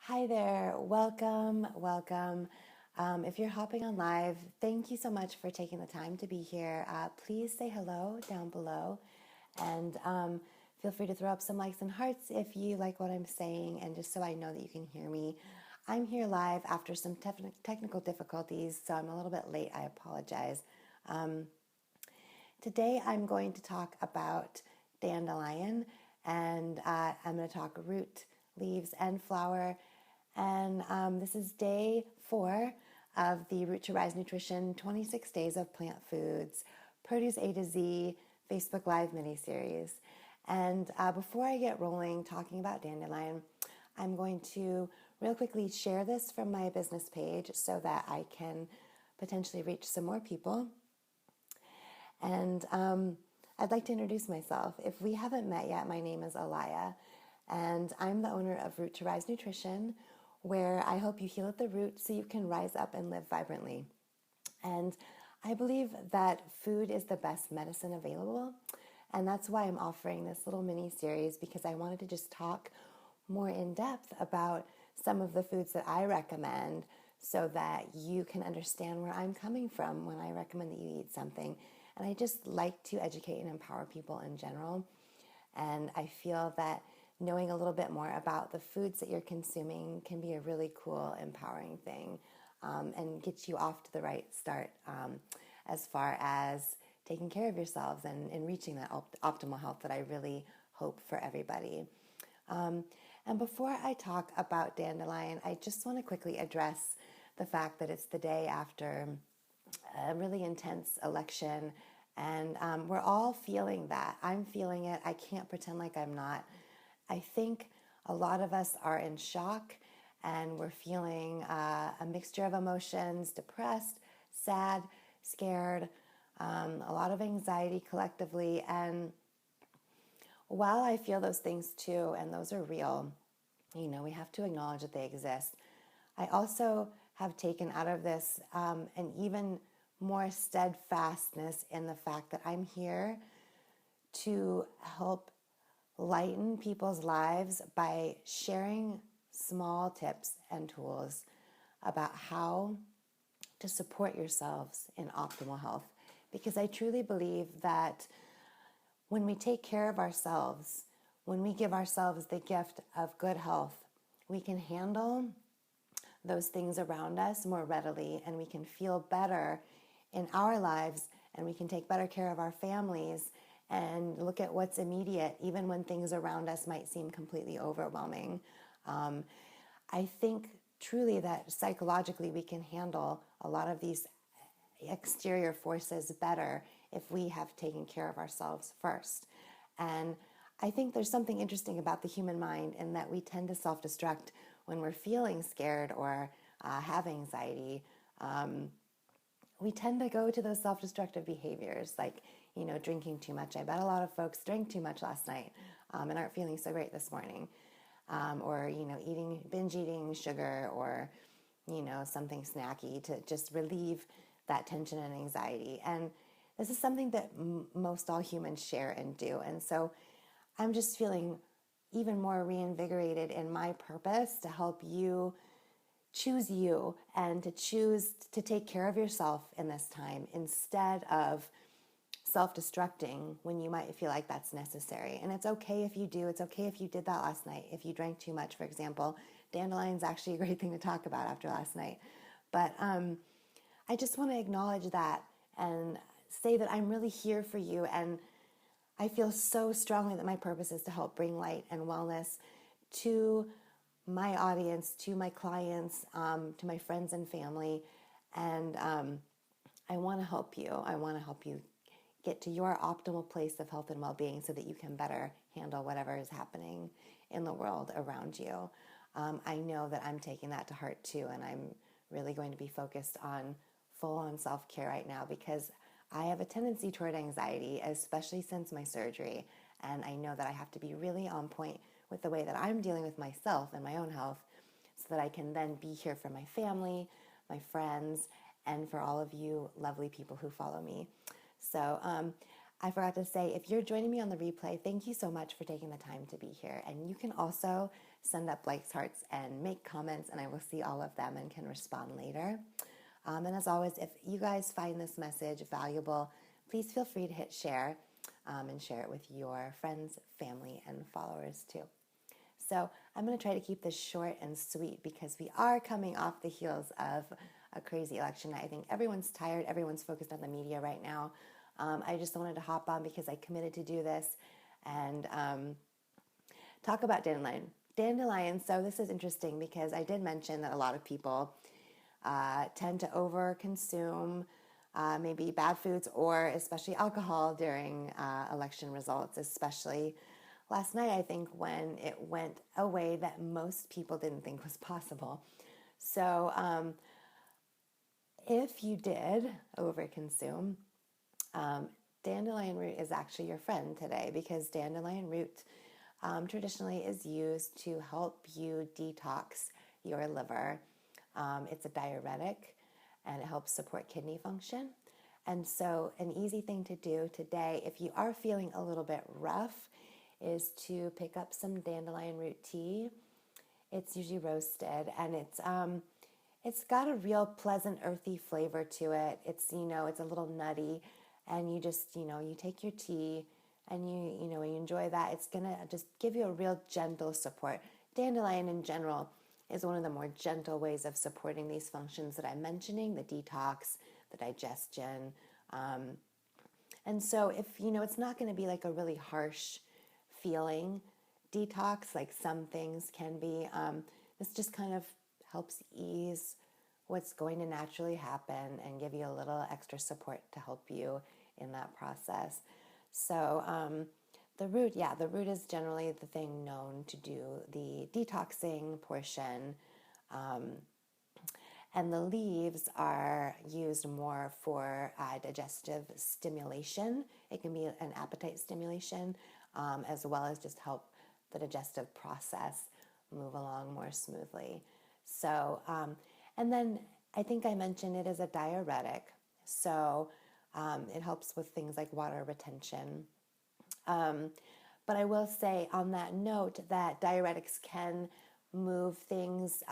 Hi there, welcome, welcome. If you're hopping on live, thank you so much for taking the time to be here. Please say hello down below and feel free to throw up some likes and hearts if you like what I'm saying, and just so I know that you can hear me. I'm here live after some technical difficulties, so I'm a little bit late. I apologize. Today I'm going to talk about dandelion, and I'm going to talk root, leaves, and flower. And this is day 4 of the Root to Rise Nutrition 26 Days of Plant Foods, Produce A to Z Facebook Live mini-series. And before I get rolling talking about dandelion, I'm going to real quickly share this from my business page so that I can potentially reach some more people. And I'd like to introduce myself. If we haven't met yet, my name is Alaya, and I'm the owner of Root to Rise Nutrition, where I help you heal at the root so you can rise up and live vibrantly. And I believe that food is the best medicine available, and that's why I'm offering this little mini series, because I wanted to just talk more in depth about some of the foods that I recommend so that you can understand where I'm coming from when I recommend that you eat something. And I just like to educate and empower people in general. And I feel that knowing a little bit more about the foods that you're consuming can be a really cool, empowering thing, and get you off to the right start as far as taking care of yourselves and reaching that optimal health that I really hope for everybody. And before I talk about dandelion, I just want to quickly address the fact that it's the day after a really intense election, and we're all feeling that. I'm feeling it. I can't pretend like I'm not. I think a lot of us are in shock, and we're feeling a mixture of emotions: depressed, sad, scared, a lot of anxiety collectively. And while I feel those things too, and those are real, we have to acknowledge that they exist. I also have taken out of this an even more steadfastness in the fact that I'm here to help lighten people's lives by sharing small tips and tools about how to support yourselves in optimal health. Because I truly believe that when we take care of ourselves, when we give ourselves the gift of good health, we can handle those things around us more readily, and we can feel better in our lives, and we can take better care of our families and look at what's immediate, even when things around us might seem completely overwhelming. I think truly that psychologically we can handle a lot of these exterior forces better if we have taken care of ourselves first. And I think there's something interesting about the human mind in that we tend to self-destruct when we're feeling scared or have anxiety. We tend to go to those self-destructive behaviors, like, drinking too much. I bet a lot of folks drank too much last night and aren't feeling so great this morning. Or, binge eating sugar, or, something snacky to just relieve that tension and anxiety. And this is something that most all humans share and do. And so I'm just feeling even more reinvigorated in my purpose to help you choose you and to choose to take care of yourself in this time instead of self-destructing when you might feel like that's necessary. And it's okay if you do. It's okay if you did that last night. If you drank too much, for example, dandelion's actually a great thing to talk about after last night. But I just want to acknowledge that and say that I'm really here for you. And I feel so strongly that my purpose is to help bring light and wellness to my audience, to my clients, to my friends and family. And I want to help you. I want to help you get to your optimal place of health and well-being so that you can better handle whatever is happening in the world around you. I know that I'm taking that to heart too, and I'm really going to be focused on full-on self-care right now, because I have a tendency toward anxiety, especially since my surgery, and I know that I have to be really on point with the way that I'm dealing with myself and my own health so that I can then be here for my family, my friends, and for all of you lovely people who follow me. So I forgot to say, if you're joining me on the replay, thank you so much for taking the time to be here. And you can also send up likes, hearts, and make comments, and I will see all of them and can respond later. And as always, if you guys find this message valuable, please feel free to hit share and share it with your friends, family, and followers too. So I'm going to try to keep this short and sweet because we are coming off the heels of a crazy election. I think everyone's tired. Everyone's focused on the media right now. I just wanted to hop on because I committed to do this and talk about dandelion. Dandelion, so this is interesting because I did mention that a lot of people tend to over-consume maybe bad foods or especially alcohol during election results, especially last night, I think, when it went a way that most people didn't think was possible. So if you did overconsume, dandelion root is actually your friend today because dandelion root traditionally is used to help you detox your liver. It's a diuretic and it helps support kidney function. And so an easy thing to do today, if you are feeling a little bit rough, is to pick up some dandelion root tea. It's usually roasted and it's got a real pleasant earthy flavor to it. It's, it's a little nutty and you just, you take your tea and you enjoy that. It's going to just give you a real gentle support. Dandelion in general is one of the more gentle ways of supporting these functions that I'm mentioning, the detox, the digestion. And so if, it's not going to be like a really harsh feeling detox like some things can be, this just kind of helps ease what's going to naturally happen and give you a little extra support to help you in that process. So the root is generally the thing known to do the detoxing portion. And the leaves are used more for digestive stimulation. It can be an appetite stimulation, as well as just help the digestive process move along more smoothly. So, and then I think I mentioned it is a diuretic. So it helps with things like water retention. But I will say on that note that diuretics can move things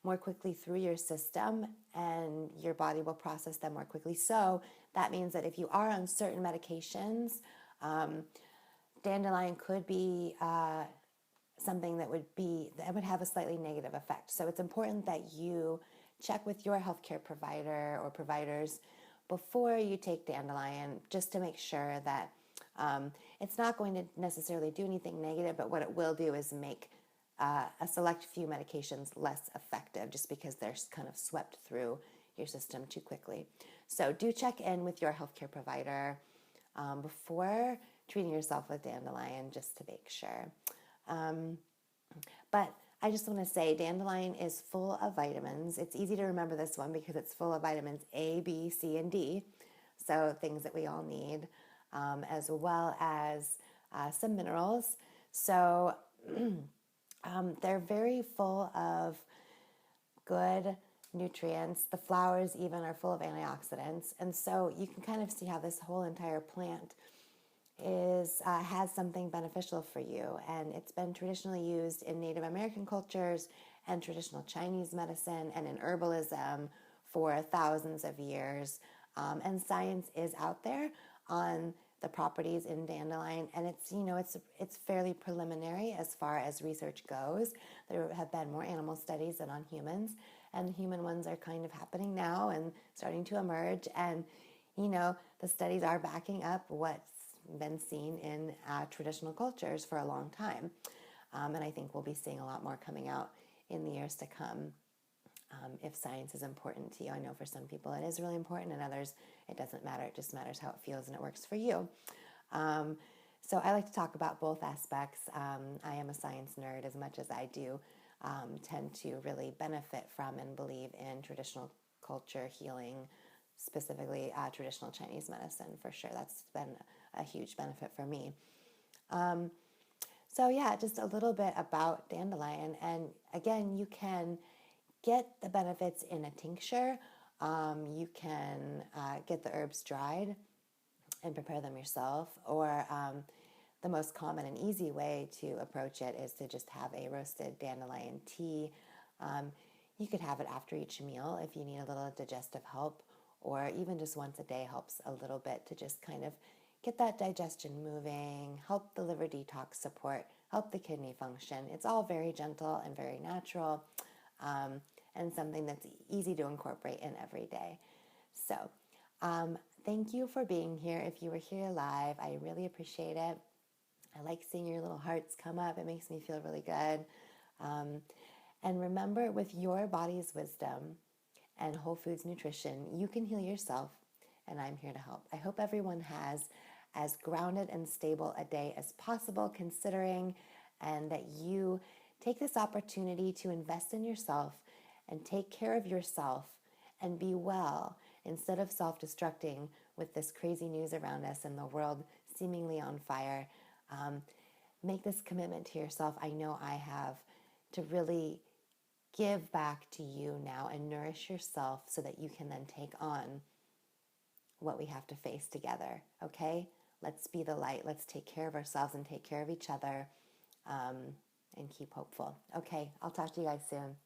more quickly through your system and your body will process them more quickly. So that means that if you are on certain medications, dandelion could be something that would have a slightly negative effect. So it's important that you check with your healthcare provider or providers before you take dandelion, just to make sure that it's not going to necessarily do anything negative, but what it will do is make a select few medications less effective just because they're kind of swept through your system too quickly. So do check in with your healthcare provider before treating yourself with dandelion just to make sure. But I just want to say dandelion is full of vitamins. It's easy to remember this one because it's full of vitamins A, B, C, and D, so things that we all need, as well as some minerals. So they're very full of good nutrients. The flowers even are full of antioxidants. And so you can kind of see how this whole entire plant has something beneficial for you. And it's been traditionally used in Native American cultures and traditional Chinese medicine and in herbalism for thousands of years. And science is out there on the properties in dandelion, and it's fairly preliminary as far as research goes. There have been more animal studies than on humans, and the human ones are kind of happening now and starting to emerge. And the studies are backing up what's been seen in traditional cultures for a long time, and I think we'll be seeing a lot more coming out in the years to come. If science is important to you. I know for some people it is really important, and others it doesn't matter. It just matters how it feels and it works for you. So I like to talk about both aspects. I am a science nerd as much as I do tend to really benefit from and believe in traditional culture healing, specifically traditional Chinese medicine for sure. That's been a huge benefit for me. So yeah, just a little bit about dandelion. And again, you can get the benefits in a tincture. You can get the herbs dried and prepare them yourself, or the most common and easy way to approach it is to just have a roasted dandelion tea. You could have it after each meal if you need a little digestive help, or even just once a day helps a little bit to just kind of get that digestion moving, help the liver detox support, help the kidney function. It's all very gentle and very natural, and something that's easy to incorporate in every day. So thank you for being here. If you were here live, I really appreciate it. I like seeing your little hearts come up. It makes me feel really good. And remember, with your body's wisdom and whole foods nutrition, you can heal yourself, and I'm here to help. I hope everyone has as grounded and stable a day as possible, considering, and that you take this opportunity to invest in yourself and take care of yourself and be well instead of self-destructing with this crazy news around us and the world seemingly on fire. Make this commitment to yourself. I know I have, to really give back to you now and nourish yourself so that you can then take on what we have to face together, okay? Let's be the light. Let's take care of ourselves and take care of each other, and keep hopeful. Okay, I'll talk to you guys soon.